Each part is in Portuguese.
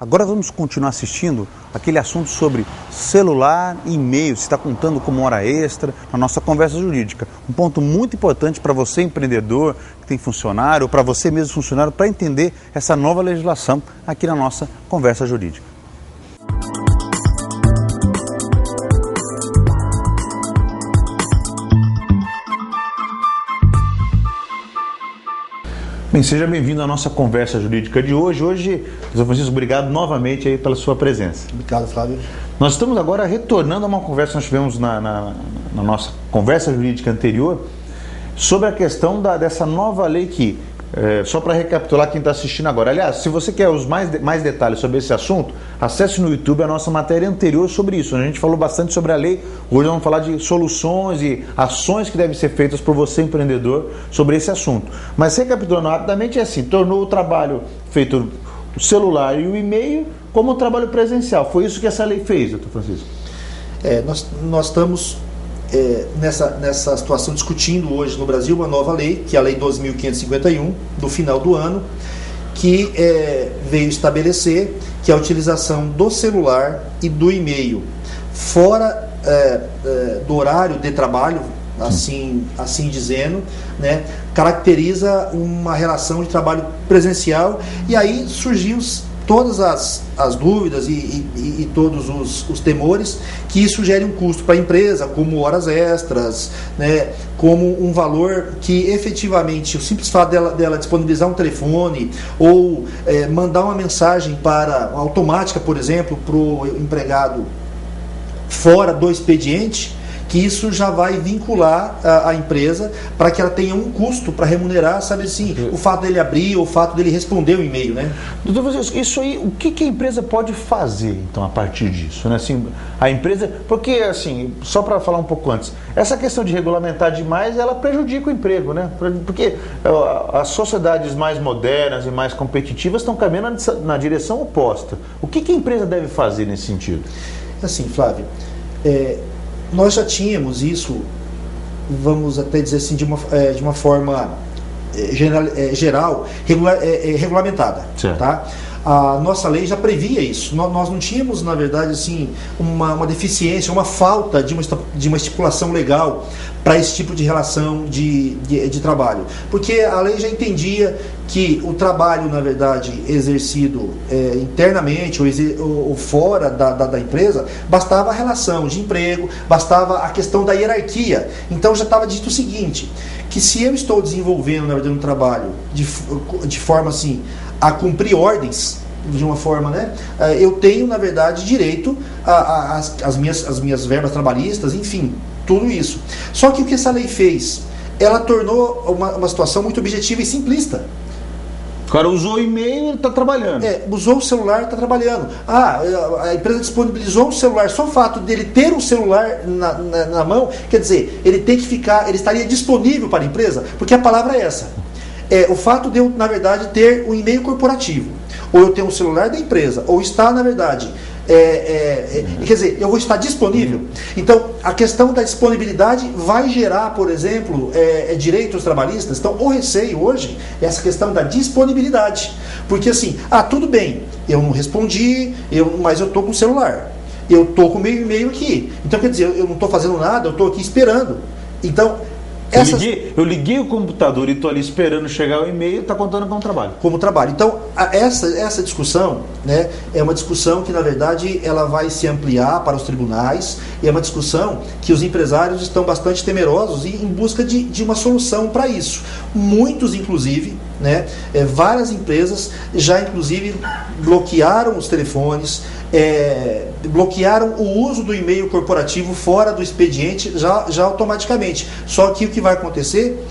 Agora vamos continuar assistindo aquele assunto sobre celular e e-mail, se está contando como hora extra na nossa conversa jurídica. Um ponto muito importante para você, empreendedor, que tem funcionário, ou para você mesmo funcionário, para entender essa nova legislação aqui na nossa conversa jurídica. Bem, seja bem-vindo à nossa conversa jurídica de hoje. Hoje, José Francisco, obrigado novamente aí pela sua presença. Obrigado, Flávio. Nós estamos agora retornando a uma conversa que nós tivemos na nossa conversa jurídica anterior sobre a questão dessa nova lei que, só para recapitular quem está assistindo agora. Aliás, se você quer os mais detalhes sobre esse assunto, acesse no YouTube a nossa matéria anterior sobre isso. A gente falou bastante sobre a lei. Hoje vamos falar de soluções e ações que devem ser feitas por você, empreendedor, sobre esse assunto. Mas recapitulando rapidamente, é assim, tornou o trabalho feito o celular e o e-mail como um trabalho presencial. Foi isso que essa lei fez, doutor Francisco? Nós estamos nessa situação discutindo hoje no Brasil uma nova lei, que é a Lei 12.551, do final do ano, que veio estabelecer que a utilização do celular e do e-mail fora do horário de trabalho, assim dizendo, né, caracteriza uma relação de trabalho presencial. E aí surgiu todas as dúvidas e todos os temores que isso gere um custo para a empresa, como horas extras, né, como um valor que efetivamente o simples fato dela disponibilizar um telefone ou mandar uma mensagem automática, por exemplo, para o empregado fora do expediente, que isso já vai vincular a empresa para que ela tenha um custo para remunerar, sabe assim, o fato dele abrir ou o fato dele responder o e-mail, né? Doutor Francisco, isso aí, o que a empresa pode fazer, então, a partir disso, né? Assim, a empresa, porque, assim, só para falar um pouco antes, essa questão de regulamentar demais, ela prejudica o emprego, né? Porque as sociedades mais modernas e mais competitivas estão caminhando na direção oposta. O que a empresa deve fazer nesse sentido? Assim, Flávio, nós já tínhamos isso, vamos até dizer assim, de uma forma geral, regulamentada. Certo. Tá? A nossa lei já previa isso. Nós não tínhamos, na verdade, assim, uma deficiência, uma falta de uma estipulação legal para esse tipo de relação de trabalho. Porque a lei já entendia que o trabalho, na verdade, exercido internamente ou fora da empresa, bastava a relação de emprego, bastava a questão da hierarquia. Então já estava dito o seguinte, que se eu estou desenvolvendo, na verdade, um trabalho de forma assim, a cumprir ordens, de uma forma, né, eu tenho, na verdade, direito às minhas verbas trabalhistas, enfim, tudo isso. Só que o que essa lei fez? Ela tornou uma situação muito objetiva e simplista. O cara usou o e-mail e ele está trabalhando. Usou o celular e está trabalhando. A empresa disponibilizou o celular. Só o fato dele ter um celular na mão, quer dizer, ele estaria disponível para a empresa, porque a palavra é essa. O fato de eu, na verdade, ter um e-mail corporativo, ou eu ter um celular da empresa, ou estar, na verdade, quer dizer, eu vou estar disponível. Então, a questão da disponibilidade vai gerar, por exemplo, direitos trabalhistas. Então, o receio hoje é essa questão da disponibilidade. Porque assim, tudo bem, eu não respondi, mas eu estou com o celular, eu estou com o meu e-mail aqui. Então, quer dizer, eu não estou fazendo nada, eu estou aqui esperando. Então, eu liguei o computador e estou ali esperando chegar o e-mail, está contando como trabalho. Como trabalho. Então, essa discussão, né, é uma discussão que, na verdade, ela vai se ampliar para os tribunais, e é uma discussão que os empresários estão bastante temerosos e em busca de uma solução para isso. Muitos, inclusive, né, várias empresas já, inclusive, bloquearam os telefones, bloquearam o uso do e-mail corporativo fora do expediente já automaticamente. Só que o que vai acontecer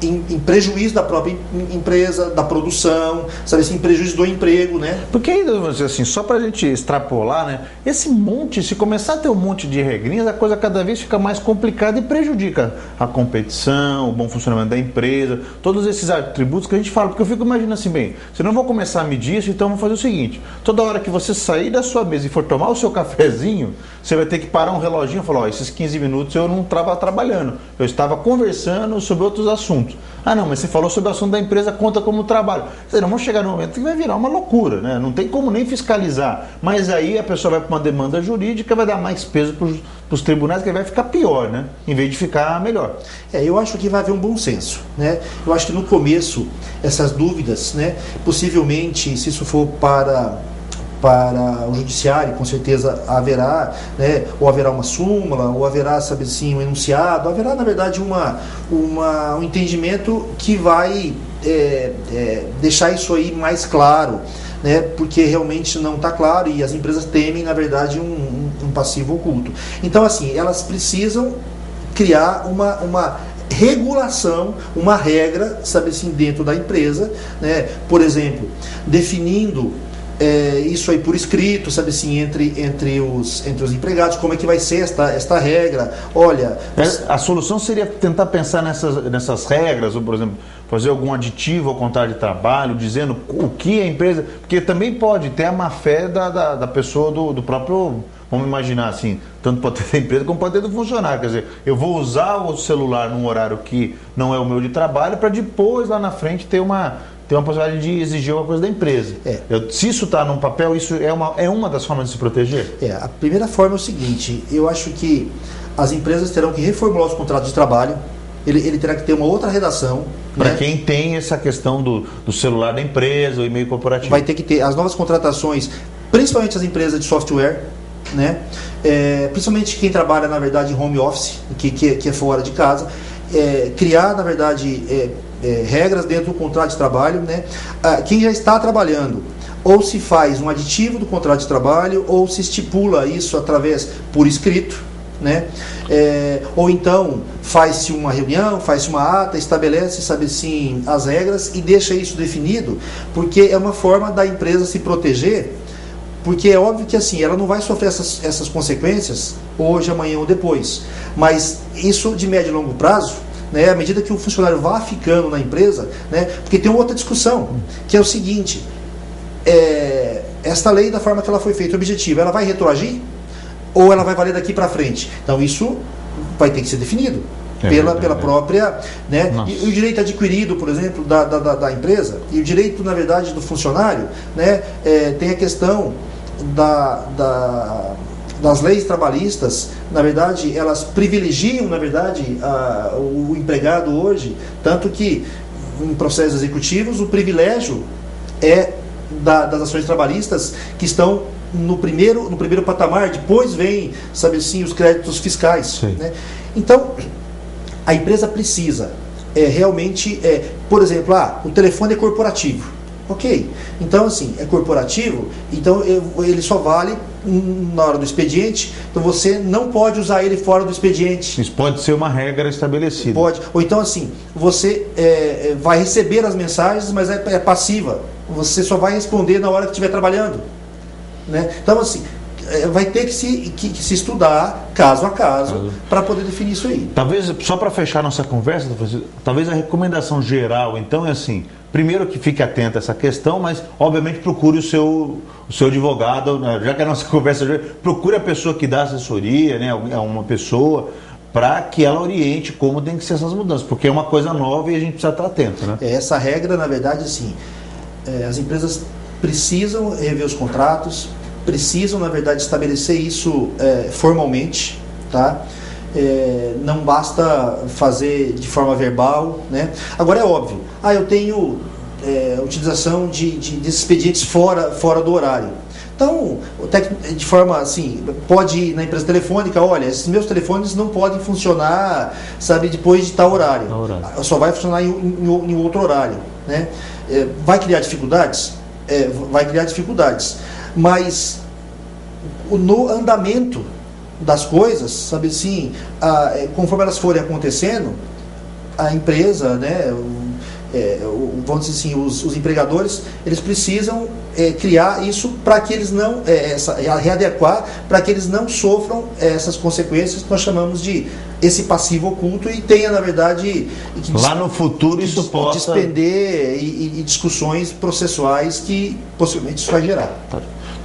em prejuízo da própria empresa, da produção, sabe assim, em prejuízo do emprego, né? Porque aí, assim, só para a gente extrapolar, né? Se começar a ter um monte de regrinhas, a coisa cada vez fica mais complicada e prejudica a competição, o bom funcionamento da empresa, todos esses atributos que a gente fala. Porque eu fico imaginando assim, bem, se não vou começar a medir isso, então vou fazer o seguinte: toda hora que você sair da sua mesa e for tomar o seu cafezinho, você vai ter que parar um reloginho e falar, esses 15 minutos eu não estava trabalhando, eu estava conversando sobre outros assuntos. assuntos. Ah, não, mas você falou sobre o assunto da empresa, conta como trabalho. Quer dizer, vamos chegar no momento que vai virar uma loucura, né? Não tem como nem fiscalizar. Mas aí a pessoa vai para uma demanda jurídica, vai dar mais peso para os tribunais, que vai ficar pior, né? Em vez de ficar melhor. Eu acho que vai haver um bom senso, né? Eu acho que no começo, essas dúvidas, né? Possivelmente, se isso for para o judiciário, com certeza haverá, né, ou haverá uma súmula, ou haverá, sabe assim, um enunciado, haverá, na verdade, um entendimento que vai deixar isso aí mais claro, né, porque realmente não está claro e as empresas temem, na verdade, um passivo oculto. Então, assim, elas precisam criar uma regulação, uma regra, sabe assim, dentro da empresa, né, por exemplo, definindo isso aí por escrito, sabe assim, entre os empregados, como é que vai ser esta regra. Olha, a solução seria tentar pensar nessas regras, ou, por exemplo, fazer algum aditivo ao contrato de trabalho, dizendo o que a empresa... Porque também pode ter a má-fé da pessoa, do próprio... Vamos imaginar assim, tanto pode ter da empresa como pode ter do funcionário. Quer dizer, eu vou usar o celular num horário que não é o meu de trabalho para depois, lá na frente, ter uma possibilidade de exigir uma coisa da empresa. Se isso está num papel, isso é uma das formas de se proteger? A primeira forma é o seguinte: eu acho que as empresas terão que reformular os contratos de trabalho, ele terá que ter uma outra redação. Para né? Quem tem essa questão do celular da empresa, o e-mail corporativo. Vai ter que ter as novas contratações, principalmente as empresas de software, né? Principalmente quem trabalha, na verdade, em home office, que é fora de casa, criar, na verdade, regras dentro do contrato de trabalho, né? Quem já está trabalhando, ou se faz um aditivo do contrato de trabalho, ou se estipula isso através por escrito, né? Ou então faz-se uma reunião, faz-se uma ata, estabelece, sabe assim, as regras e deixa isso definido, porque é uma forma da empresa se proteger, porque é óbvio que assim, ela não vai sofrer essas consequências hoje, amanhã ou depois, mas isso de médio e longo prazo, né, à medida que o funcionário vá ficando na empresa, né, porque tem uma outra discussão, que é o seguinte: esta lei, da forma que ela foi feita, objetiva, ela vai retroagir ou ela vai valer daqui para frente? Então isso vai ter que ser definido pela própria, né, e o direito adquirido, por exemplo, da empresa, e o direito, na verdade, do funcionário, né, tem a questão das leis trabalhistas. Na verdade, elas privilegiam, na verdade, o empregado hoje, tanto que em processos executivos o privilégio é das ações trabalhistas que estão no primeiro patamar, depois vem, sabe assim, os créditos fiscais, né? Então, a empresa precisa realmente, por exemplo, o telefone é corporativo. Ok, então assim, é corporativo, então ele só vale na hora do expediente, então você não pode usar ele fora do expediente. Isso pode ser uma regra estabelecida. Pode, ou então assim, você vai receber as mensagens, mas é passiva, você só vai responder na hora que estiver trabalhando, né? Então assim, vai ter que se estudar caso a caso para poder definir isso aí. Talvez, só para fechar nossa conversa, talvez a recomendação geral, então, é assim: primeiro, que fique atento a essa questão, mas obviamente procure o seu advogado, né? Já que a nossa conversa, procure a pessoa que dá assessoria, né? Uma pessoa, para que ela oriente como tem que ser essas mudanças, porque é uma coisa nova e a gente precisa estar atento, né? Essa regra, na verdade, assim, as empresas precisam rever os contratos, precisam, na verdade, estabelecer isso formalmente, tá? Não basta fazer de forma verbal, né? Agora é óbvio, eu tenho utilização de expedientes fora do horário. Então, de forma assim, pode ir na empresa telefônica: olha, esses meus telefones não podem funcionar, sabe, depois de tal horário. Só vai funcionar em outro horário, né? Vai criar dificuldades? Vai criar dificuldades. Mas no andamento das coisas, sabe assim, conforme elas forem acontecendo, a empresa, né, vamos dizer assim, os empregadores, eles precisam criar isso para que eles não readequar, para que eles não sofram essas consequências que nós chamamos de esse passivo oculto e tenha, na verdade, lá no futuro isso possa despender e discussões processuais que possivelmente isso vai gerar.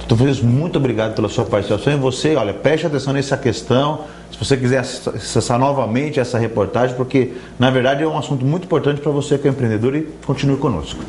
Doutor Feliz, muito obrigado pela sua participação. E você, olha, preste atenção nessa questão. Se você quiser acessar novamente essa reportagem, porque na verdade é um assunto muito importante para você que é empreendedor, e continue conosco.